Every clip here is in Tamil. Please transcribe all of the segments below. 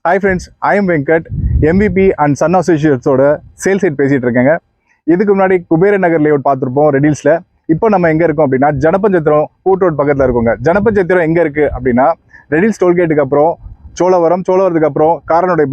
Hi friends, I am Venkat, MVP and Sun Associates ஓட சேல்ஸ் ஹெட் பேசிட்டு இருக்கேங்க. இதுக்கு முன்னாடி குபேர நகர் லேஅவுட் பார்த்துருப்போம் ரெடில்ஸ்ல. இப்போ நம்ம எங்க இருக்கோம் அப்படின்னா ஜனபஞ்சத்திரம் கூட் ரோட் பக்கத்தில் இருக்கோங்க. ஜனபஞ்சத்திரம் எங்க இருக்கு அப்படின்னா ரெடில்ஸ் டோல்கேட்டுக்கு அப்புறம் சோழவரத்துக்கு அப்புறம் காரனோட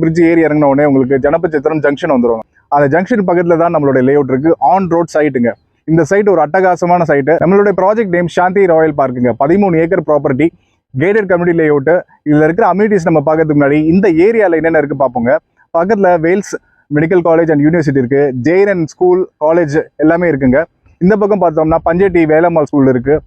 பிரிட்ஜ் ஏறி இறங்கின உடனே உங்களுக்கு ஜனபஞ்சத்திரம் ஜங்ஷன் வந்துடும். அந்த ஜங்ஷன் பக்கத்தில் தான் நம்மளோட லேஅவுட் இருக்கு. ஆன் ரோட் சைட்டுங்க. இந்த சைட் ஒரு அட்டகாசமான சைட்டு. நம்மளுடைய ப்ராஜெக்ட் நேம் சாந்தி ராயல் பார்க்குங்க. 13 acre property, gated community layout. இதில் இருக்கிற அம்யூனிட்டிஸ் நம்ம பார்க்கறதுக்கு முன்னாடி இந்த ஏரியாவில் என்னென்ன இருக்குது பார்ப்போங்க. பக்கத்தில் Vels medical college and university இருக்குது. ஜெயின் ஸ்கூல் காலேஜ் எல்லாமே இருக்குங்க. இந்த பக்கம் பார்த்தோம்னா பஞ்சேட்டி வேலம்மாள் ஸ்கூல் இருக்குது.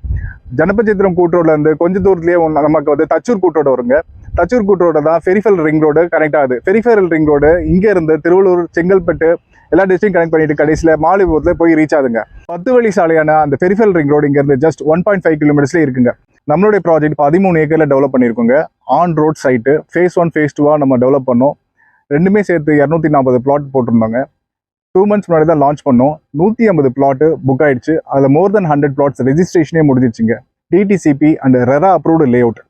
ஜனபஞ்சத்திரம் கூட்ரோட்லேருந்து கொஞ்சம் தூரத்துலேயே நமக்கு வந்து தச்சூர் கூட்ரோடு வருங்க. தச்சூர் கூட்ரோட தான் பெரிஃபரல் ரிங் ரோடு கனெக்ட் ஆகுது. பெரிஃபரல் ரிங் ரோடு இங்கேருந்து திருவள்ளூர், செங்கல்பட்டு எல்லா டிஸ்ட்ரிக்ட் கனெக்ட் பண்ணிட்டு கடைசியில் மாலிபுரத்தில் போய் ரீச் ஆகுதுங்க. 10 வழி சாலையான அந்த பெரிஃபரல் ரிங் ரோடு இங்கேருந்து ஜஸ்ட் 1.5 கிலோமீட்டர்ஸ்லேயே இருக்குங்க. நம்மளுடைய ப்ராஜெக்ட் 13 ஏக்கரில் டெவலப் பண்ணியிருக்கோங்க. On road site phase 1 phase 2 நம்ம டெவலப் பண்ணோம். ரெண்டுமே சேர்த்து 240 பிளாட் போட்டிருந்தாங்க. 2 months முன்னாடி தான் லான்ச் பண்ணோம். 150 பிளாட்டு புக் ஆயிடுச்சு. அதில் மோர் தென் 100 பிளாட்ஸ் ரெஜிஸ்ட்ரேஷனே முடிஞ்சிச்சுங்க. DTCP and RERA approved layout.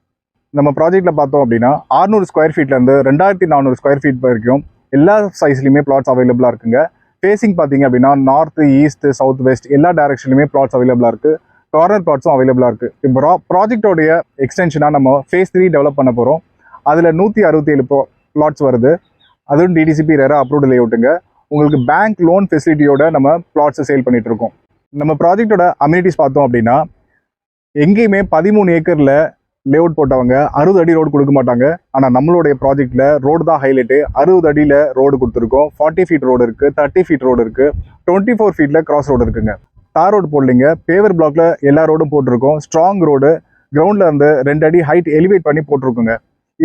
நம்ம ப்ராஜெக்ட்டில் பார்த்தோம் அப்படின்னா 600 ஸ்கொயர் ஃபீட்லேருந்து 2400 ஸ்கொயர் ஃபீட் வரைக்கும் எல்லா சைஸ்லையுமே பிளாட்ஸ் அவைலபிளாக இருக்குங்க. ஃபேஸிங் பார்த்தீங்க அப்படின்னா நார்த், ஈஸ்ட், சவுத், வெஸ்ட் எல்லா டைரக்ஷன்லையுமே பிளாட்ஸ் அவைலபிளாக இருக்குது. கார்னர் பிளாட்ஸும் அவைலபிளாக இருக்குது. இப்போ ப்ராஜெக்டோடைய எக்ஸ்டென்ஷனாக நம்ம ஃபேஸ் 3 டெவலப் பண்ண போகிறோம். அதில் 167 பிளாட்ஸ் வருது. அதுவும் டிடிசிபி ரெரா அப்ரூவ்டு லேஅவுட்டுங்க. உங்களுக்கு பேங்க் லோன் ஃபெசிலிட்டியோட நம்ம பிளாட்ஸை சேல் பண்ணிட்டு இருக்கோம். நம்ம ப்ராஜெக்டோட அம்யூனிட்டிஸ் பார்த்தோம் அப்படின்னா எங்கேயுமே 13 ஏக்கரில் லேஅவுட் போட்டவங்க 60 அடி ரோடு கொடுக்க மாட்டாங்க. ஆனால் நம்மளுடைய ப்ராஜெக்டில் ரோடு தான் ஹைலைட்டு. 60 அடியில் ரோடு கொடுத்துருக்கோம். 40 ஃபீட் ரோடு இருக்குது, 30 ஃபீட் ரோடு இருக்குது, 24 ஃபீட்டில் கிராஸ் ரோடு இருக்குங்க. தார் ரோடு போடலிங்க, பேவர் பிளாக்ல எல்லா ரோடும் போட்டிருக்கோம். ஸ்ட்ராங் ரோடு கிரவுண்ட்ல இருந்து 2 அடி ஹைட் எலிவேட் பண்ணி போட்டிருக்குங்க.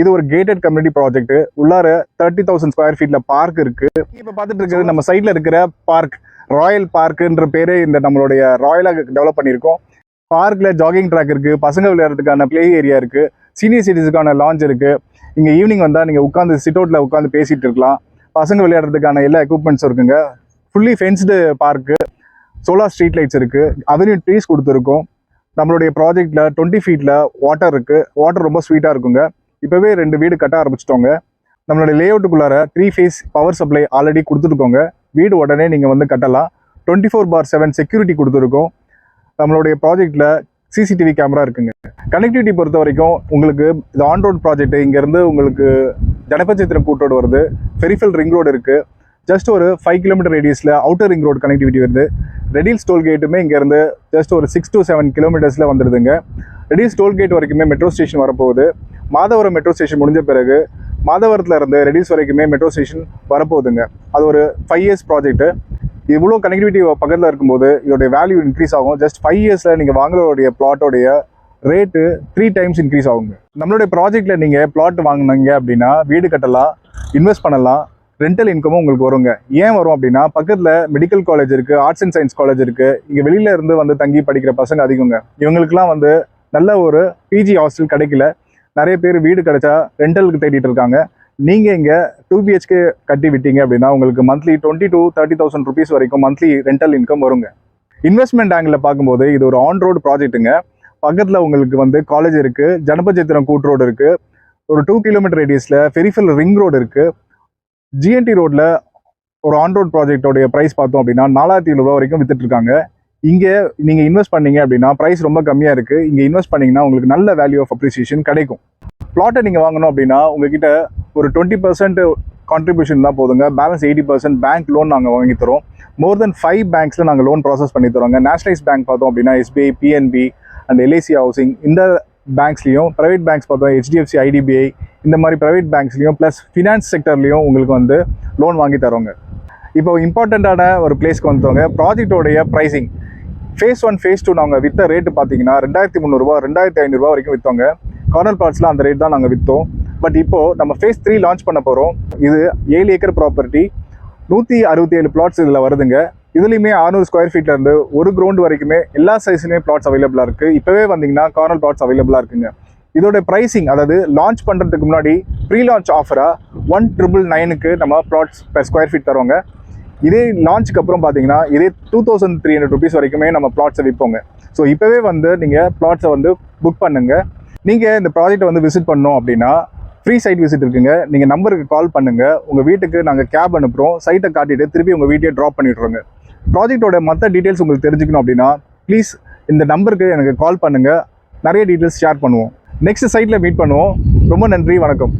இது ஒரு கேட்டட் கம்யூனிட்டி ப்ராஜெக்ட். உள்ளார 30,000 ஸ்கொயர் ஃபீட்ல பார்க் இருக்கு. இப்போ பார்த்துட்டு இருக்கிறது நம்ம சைட்ல இருக்கிற பார்க், ராயல் பார்க்குன்ற பேரே இந்த நம்மளுடைய ராயலாக டெவலப் பண்ணியிருக்கோம். பார்க்ல ஜாகிங் ட்ராக் இருக்கு, பசங்க விளையாடுறதுக்கான பிளே ஏரியா இருக்கு, சீனியர் சிட்டிஸுக்கான லான்ச் இருக்கு. இங்க ஈவினிங் வந்தா நீங்க உட்காந்து சிட் அவுட்ல உட்காந்து பேசிட்டு இருக்கலாம். பசங்க விளையாடுறதுக்கான எல்லா எக்யூப்மெண்ட்ஸும் இருக்குங்க. Fully fenced park, solar street lights இருக்குது, அவென்யூ ட்ரீஸ் கொடுத்துருக்கோம். நம்மளுடைய ப்ராஜெக்டில் 20 ஃபீட்டில் வாட்டர் இருக்குது. வாட்டர் ரொம்ப ஸ்வீட்டாக இருக்குங்க. இப்போவே 2 வீடு கட்ட ஆரம்பிச்சிட்டோங்க. நம்மளுடைய லேஅவுட்டுக்குள்ளார 3 ஃபேஸ் பவர் சப்ளை ஆல்ரெடி கொடுத்துருக்கோங்க. வீடு உடனே நீங்கள் வந்து கட்டலாம். 24/7 செக்யூரிட்டி கொடுத்துருக்கோம். நம்மளுடைய ப்ராஜெக்டில் சிசிடிவி கேமரா இருக்குங்க. கனெக்டிவிட்டி பொறுத்த வரைக்கும் உங்களுக்கு இது ஆன் ரோட் ப்ராஜெக்ட். இங்கேருந்து உங்களுக்கு ஜனபஞ்சத்திரம் கூட் ரோடு வருது, பெரிஃபரல் ரிங் ரோடு இருக்குது. ஜஸ்ட் ஒரு 5 கிலோமீட்டர் ரேடியஸில் அவுட்டர் ரிங் ரோடு கனெக்டிவிட்டி வருது. ரெடில்ஸ் டோல்கேட்டுமே இங்கேருந்து ஜஸ்ட் ஒரு 6 to 7 கிலோமீட்டர்ஸில் வந்துடுதுங்க. ரெடில்ஸ் டோல்கேட் வரைக்குமே மெட்ரோ ஸ்டேஷன் வரப்போகுது. மாதவரம் மெட்ரோ ஸ்டேஷன் முடிஞ்ச பிறகு மாதவரத்தில் இருந்து ரெடில்ஸ் வரைக்குமே மெட்ரோ ஸ்டேஷன் வரப்போகுதுங்க. அது ஒரு 5 இயர்ஸ் ப்ராஜெக்ட்டு. இவ்வளோ கனெக்டிவிட்டி பக்கத்தில் இருக்கும்போது இதோடைய வேல்யூ இன்க்ரீஸ் ஆகும். ஜஸ்ட் 5 இயர்ஸில் நீங்கள் வாங்குறோடைய பிளாட்டோடைய ரேட்டு 3 times இன்க்ரீஸ் ஆகுங்க. நம்மளுடைய ப்ராஜெக்டில் நீங்கள் பிளாட் வாங்கினீங்க அப்படின்னா வீடு கட்டலாம், இன்வெஸ்ட் பண்ணலாம், ரெண்டல் இன்கமும் உங்களுக்கு வருங்க. ஏன் வரும் அப்படின்னா பக்கத்தில் மெடிக்கல் காலேஜ் இருக்குது, ஆர்ட்ஸ் அண்ட் சயின்ஸ் காலேஜ் இருக்குது. இங்கே வெளியில இருந்து வந்து தங்கி படிக்கிற பசங்க அதிகங்க. இவங்களுக்குலாம் வந்து நல்ல ஒரு பிஜி ஹாஸ்டல் கிடைக்கல. நிறைய பேர் வீடு கிடைச்சா ரெண்டலுக்கு தேடிட்டு இருக்காங்க. நீங்கள் இங்கே 2 BHK கட்டி விட்டீங்க அப்படின்னா உங்களுக்கு மந்த்லி 20,000 to 30,000 ருபீஸ் வரைக்கும் மந்த்லி ரெண்டல் இன்கம் வருங்க. இன்வெஸ்ட்மெண்ட் ஆங்கிளில் பார்க்கும்போது இது ஒரு ஆன் ரோடு ப்ராஜெக்ட்டுங்க. பக்கத்தில் உங்களுக்கு வந்து காலேஜ் இருக்குது, ஜனபஞ்சத்திரம் கூட் ரோடு இருக்குது, ஒரு 2 கிலோமீட்டர் ரேடியஸில் பெரிஃபரல் ரிங் ரோடு இருக்குது. ஜிஎன்டி ரோட்ல ஒரு ஆன் ரோட் ப்ராஜெக்டோடைய ப்ரைஸ் பார்த்தோம் அப்படின்னா 4,700 வரைக்கும் வித்துட்டு இருக்காங்க. இங்கே நீங்கள் இன்வெஸ்ட் பண்ணீங்க அப்படின்னா ப்ரைஸ் ரொம்ப கம்மியாக இருக்குது. இங்கே இன்வெஸ்ட் பண்ணிங்கன்னா உங்களுக்கு நல்ல வேல்யூ ஆஃப் அப்ரிசியேஷன் கிடைக்கும். பிளாட்டை நீங்கள் வாங்கணும் அப்படின்னா உங்ககிட்ட ஒரு 20% கான்ட்ரிபியூஷன் தான் போதுங்க. பேலன்ஸ் 80% பேங்க் லோன் நாங்கள் வாங்கி தரோம். மோர் தென் 5 பேங்க்ஸில் நாங்கள் லோன் ப்ராசஸ் பண்ணி தரோங்க. நேஷனலைஸ் பேங்க் பார்த்தோம் அப்படின்னா SBI, PNB and LIC housing. இந்த பேங்க்ஸ்லையும் ப்ரைவேட் பேங்க்ஸ் பார்த்தோம் HDFC, IDBI இந்த மாதிரி ப்ரைவேட் பேங்க்ஸ்லையும் ப்ளஸ் ஃபினான்ஸ் செக்டர்லையும் உங்களுக்கு வந்து லோன் வாங்கி தரோங்க. இப்போ இம்பார்ட்டண்ட்டான ஒரு பிளேஸ்க்கு வந்துட்டோங்க. ப்ராஜெக்டோடைய ப்ரைஸிங் ஃபேஸ் 1 ஃபேஸ் 2 நாங்கள் விற்ற ரேட்டு பார்த்தீங்கன்னா 2,300 2,500 வரைக்கும் விற்றோங்க. கார்னர் பிளாட்ஸில் அந்த ரேட் தான் நாங்கள் விற்றோம். பட் இப்போது நம்ம ஃபேஸ் 3 லான்ச் பண்ண போகிறோம். இது 7 ஏக்கர் ப்ராப்பர்ட்டி, 167 பிளாட்ஸ் இதில் வருதுங்க. இதுலேயுமே 600 ஸ்கொயர் ஃபீட்லேருந்து ஒரு கிரவுண்ட் வரைக்குமே எல்லா சைஸ்லையுமே பிளாட்ஸ் அவைலபிளாக இருக்குது. இப்போவே வந்தீங்கன்னா கார்னர் பிளாட்ஸ் அவைலபிளாக இருக்குங்க. இதோட ப்ரைஸிங் அதாவது லான்ச் பண்ணுறதுக்கு முன்னாடி ப்ரீ லான்ச் ஆஃபராக 1,999க்கு நம்ம பிளாட்ஸ் per ஸ்கொயர் ஃபீட் தருவோங்க. இதே லான்ச்சுக்கு அப்புறம் பார்த்தீங்கன்னா இதே 2,300 ருபீஸ் வரைக்குமே நம்ம பிளாட்ஸை விற்போங்க. ஸோ இப்போவே வந்து நீங்கள் பிளாட்ஸை வந்து புக் பண்ணுங்கள். நீங்கள் இந்த ப்ராஜெக்டை வந்து விசிட் பண்ணோம் அப்படின்னா ஃப்ரீ சைட் விசிட் இருக்குங்க. நீங்கள் நம்பருக்கு கால் பண்ணுங்கள், உங்கள் வீட்டுக்கு நாங்கள் கேப் அனுப்புகிறோம், சைட்டை காட்டிட்டு திருப்பி உங்கள் வீட்டையே ட்ராப் பண்ணிவிட்றோங்க. ப்ராஜெக்டோட மற்ற டீட்டெயில்ஸ் உங்களுக்கு தெரிஞ்சுக்கணும் அப்படின்னா ப்ளீஸ் இந்த நம்பருக்கு எனக்கு கால் பண்ணுங்கள், நிறைய டீட்டெயில்ஸ் ஷேர் பண்ணுவோம். நெக்ஸ்ட் சைட்டில் மீட் பண்ணுவோம். ரொம்ப நன்றி, வணக்கம்.